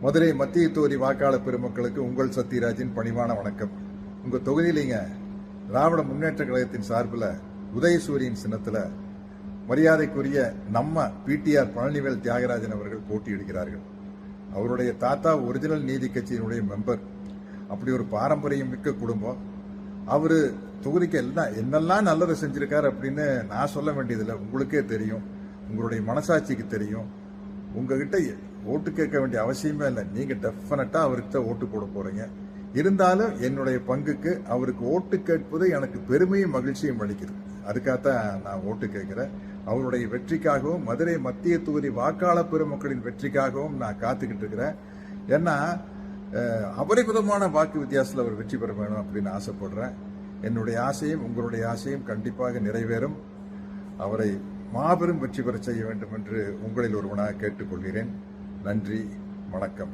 மதுரை மத்திய தொகுதி வாக்காளர் பெருமக்களுக்கு உங்கள் சத்யராஜின் பணிவான வணக்கம். உங்க தொகுதியிலிங்க திராவிட முன்னேற்ற கழகத்தின் சார்பில் உதயசூரியன் சின்னத்தில் மரியாதைக்குரிய நம்ம பிடிஆர் பழனிவேல் தியாகராஜன் அவர்கள் போட்டியிடுகிறார்கள். அவருடைய தாத்தா ஒரிஜினல் நீதி கட்சியினுடைய மெம்பர். அப்படி ஒரு பாரம்பரியம் மிக்க குடும்பம். அவரு தொகுதிக்கு என்னெல்லாம் நல்லது செஞ்சிருக்காரு அப்படின்னு நான் சொல்ல வேண்டியதில்லை, உங்களுக்கே தெரியும், உங்களுடைய மனசாட்சிக்கு தெரியும். உங்ககிட்ட ஓட்டு கேட்க வேண்டிய அவசியமே இல்லை. நீங்க டெஃபினட்டா அவர்கிட்ட ஓட்டு போட போறீங்க. இருந்தாலும் என்னுடைய பங்குக்கு அவருக்கு ஓட்டு கேட்பது எனக்கு பெருமையும் மகிழ்ச்சியும் அளிக்குது. அதுக்காகத்தான் நான் ஓட்டு கேட்கிறேன். அவருடைய வெற்றிக்காகவும் மதுரை மத்திய தொகுதி வாக்காளர் பெருமக்களின் வெற்றிக்காகவும் நான் காத்துக்கிட்டு இருக்கிறேன். ஏன்னா அபரிமிதமான வாக்கு வித்தியாசத்தில் அவர் வெற்றி பெற வேணும் அப்படின்னு ஆசைப்படுறேன். என்னுடைய ஆசையும் உங்களுடைய ஆசையும் கண்டிப்பாக நிறைவேறும். அவரை மாபெரும் வெற்றி பெற செய்ய வேண்டும் என்று உங்களில் ஒருவனாக கேட்டுக்கொள்கிறேன். நன்றி, வணக்கம்.